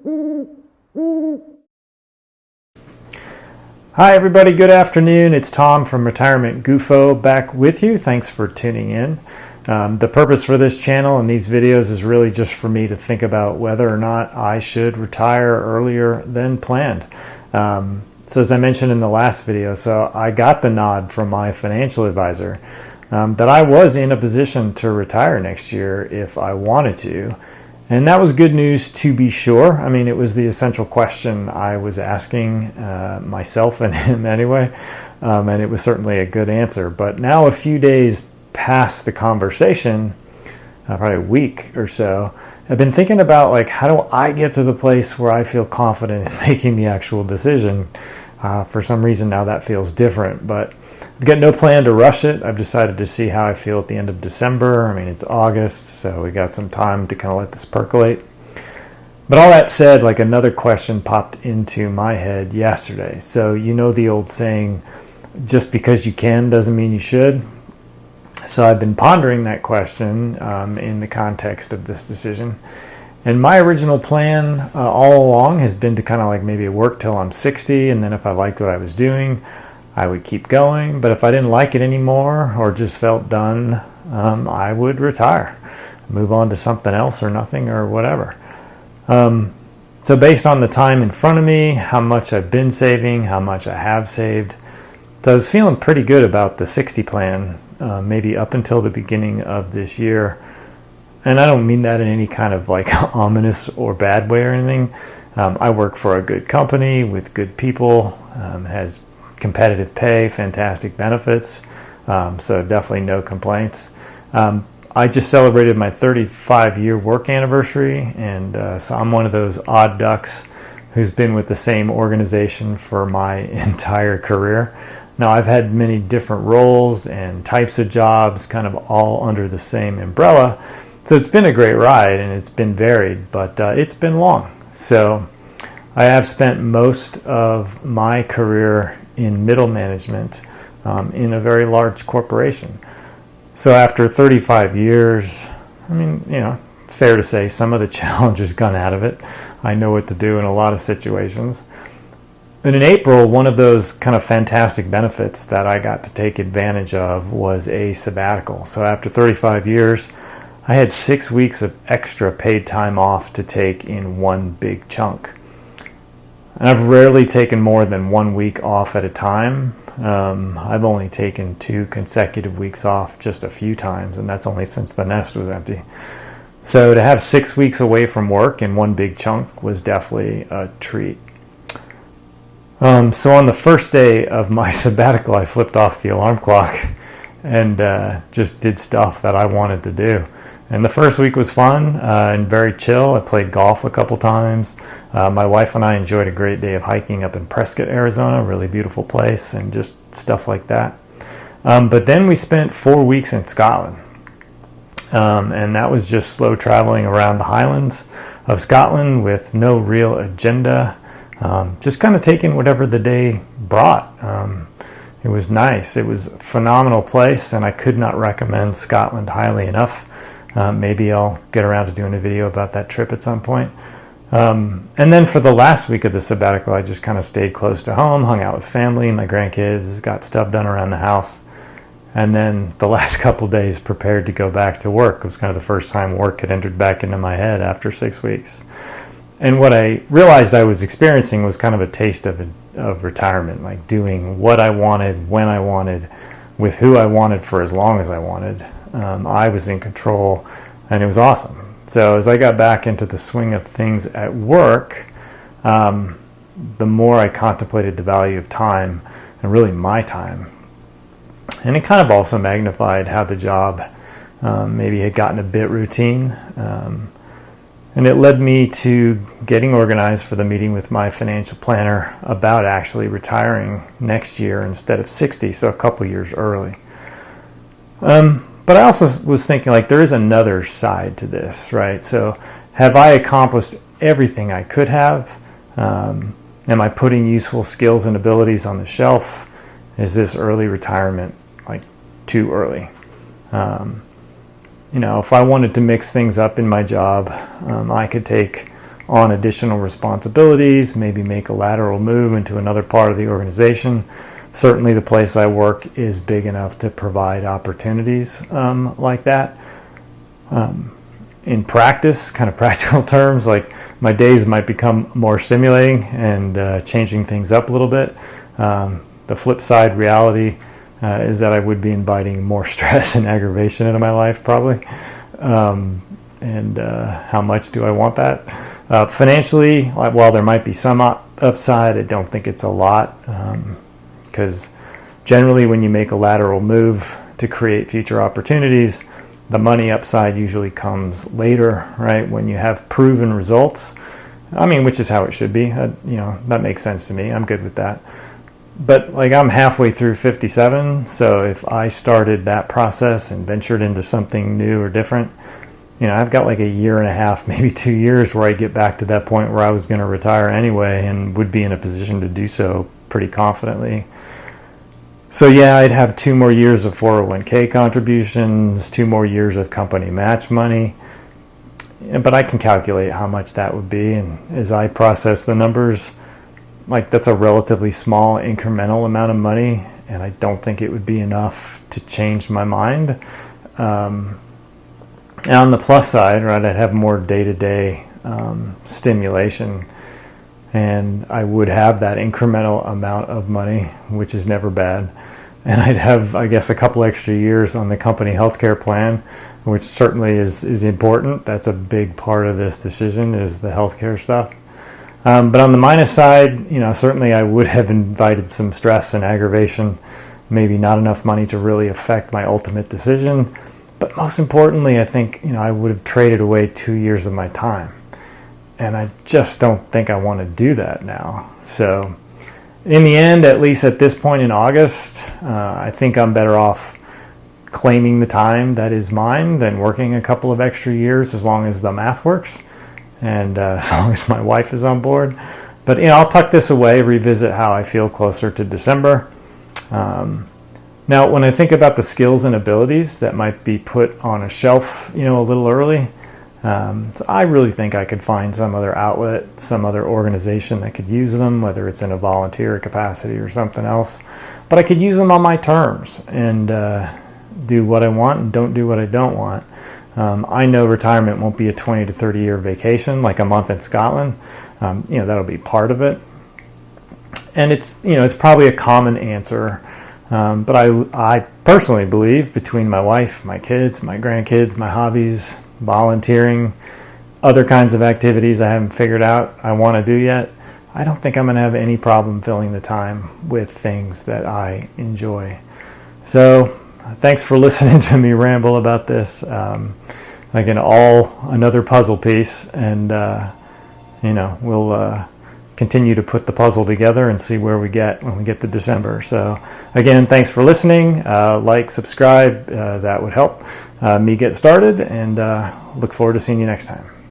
Hi everybody, good afternoon. It's Tom from Retirement Gufo back with you. Thanks for tuning in. The purpose for this channel and these videos is really just for me to think about whether or not I should retire earlier than planned. So as I mentioned in the last video, so I got the nod from my financial advisor that I was in a position to retire next year if I wanted to. And that was good news to be sure. I mean, it was the essential question I was asking myself and him anyway, and it was certainly a good answer. But now a few days past the conversation, probably a week or so, I've been thinking about like, how do I get to the place where I feel confident in making the actual decision? For some reason now that feels different, but I've got no plan to rush it. I've decided to see how I feel at the end of December. I mean, it's August, so we got some time to kind of let this percolate. But all that said, like another question popped into my head yesterday. So you know the old saying, just because you can doesn't mean you should. So I've been pondering that question in the context of this decision. And my original plan all along has been to kind of like maybe work till I'm 60, and then if I liked what I was doing, I would keep going. But if I didn't like it anymore or just felt done, I would retire, move on to something else or nothing or whatever. So based on the time in front of me, how much I've been saving, how much I have saved, so I was feeling pretty good about the 60 plan, maybe up until the beginning of this year. And I don't mean that in any kind of like ominous or bad way or anything. I work for a good company with good people, has competitive pay, fantastic benefits, so definitely no complaints. I just celebrated my 35-year work anniversary, and so I'm one of those odd ducks who's been with the same organization for my entire career. Now, I've had many different roles and types of jobs, kind of all under the same umbrella. So it's been a great ride and it's been varied, but it's been long. So I have spent most of my career in middle management in a very large corporation. So after 35 years, I mean, you know, it's fair to say some of the challenge has gone out of it. I know what to do in a lot of situations. And in April, one of those kind of fantastic benefits that I got to take advantage of was a sabbatical. So after 35 years, I had 6 weeks of extra paid time off to take in one big chunk. And I've rarely taken more than 1 week off at a time. I've only taken 2 consecutive weeks off just a few times, and that's only since the nest was empty. So to have 6 weeks away from work in one big chunk was definitely a treat. So on the first day of my sabbatical, I flipped off the alarm clock and just did stuff that I wanted to do. And the first week was fun and very chill. I played golf a couple times. My wife and I enjoyed a great day of hiking up in Prescott, Arizona, a really beautiful place, and just stuff like that. But then we spent 4 weeks in Scotland. And that was just slow traveling around the Highlands of Scotland with no real agenda. Just kind of taking whatever the day brought. It was nice. It was a phenomenal place, and I could not recommend Scotland highly enough. Maybe I'll get around to doing a video about that trip at some point. And then for the last week of the sabbatical, I just kind of stayed close to home, hung out with family, my grandkids, got stuff done around the house. And then the last couple days prepared to go back to work. It was kind of the first time work had entered back into my head after 6 weeks. And what I realized I was experiencing was kind of a taste of retirement, like doing what I wanted, when I wanted, with who I wanted for as long as I wanted. I was in control, and it was awesome. So as I got back into the swing of things at work, the more I contemplated the value of time, and really my time. And it kind of also magnified how the job maybe had gotten a bit routine. And it led me to getting organized for the meeting with my financial planner about actually retiring next year instead of 60, so a couple years early. But I also was thinking, like, there is another side to this, right? So have I accomplished everything I could have? Am I putting useful skills and abilities on the shelf? Is this early retirement like too early? If I wanted to mix things up in my job, I could take on additional responsibilities, maybe make a lateral move into another part of the organization. Certainly the place I work is big enough to provide opportunities like that. In practice, kind of practical terms, like my days might become more stimulating and changing things up a little bit. The flip side reality is that I would be inviting more stress and aggravation into my life probably. And how much do I want that? Financially, while there might be some upside, I don't think it's a lot, because generally when you make a lateral move to create future opportunities, the money upside usually comes later, right? When you have proven results. I mean, which is how it should be. That makes sense to me. I'm good with that. But like I'm halfway through 57, so if I started that process and ventured into something new or different, I've got like a year and a half, maybe 2 years where I get back to that point where I was going to retire anyway and would be in a position to do so pretty confidently. So yeah, I'd have 2 more years of 401k contributions, 2 more years of company match money, but I can calculate how much that would be. And as I process the numbers, like that's a relatively small incremental amount of money, and I don't think it would be enough to change my mind. And on the plus side, right, I'd have more day-to-day stimulation, and I would have that incremental amount of money, which is never bad. And I'd have, I guess, a couple extra years on the company healthcare plan, which certainly is important. That's a big part of this decision, is the healthcare stuff. But on the minus side, certainly I would have invited some stress and aggravation, maybe not enough money to really affect my ultimate decision. But most importantly, I think, I would have traded away 2 years of my time. And I just don't think I want to do that now. So in the end, at least at this point in August, I think I'm better off claiming the time that is mine than working a couple of extra years, as long as the math works and as long as my wife is on board. But I'll tuck this away, revisit how I feel closer to December. Now, when I think about the skills and abilities that might be put on a shelf, a little early, so I really think I could find some other outlet, some other organization that could use them, whether it's in a volunteer capacity or something else. But I could use them on my terms and do what I want and don't do what I don't want. I know retirement won't be a 20 to 30 year vacation, like a month in Scotland. That'll be part of it. And it's probably a common answer. But I personally believe, between my wife, my kids, my grandkids, my hobbies, volunteering, other kinds of activities I haven't figured out I want to do yet, I don't think I'm going to have any problem filling the time with things that I enjoy. So thanks for listening to me ramble about this. Again, another puzzle piece, and we'll continue to put the puzzle together and see where we get when we get to December. So again, thanks for listening. Like, subscribe, that would help me get started, and look forward to seeing you next time.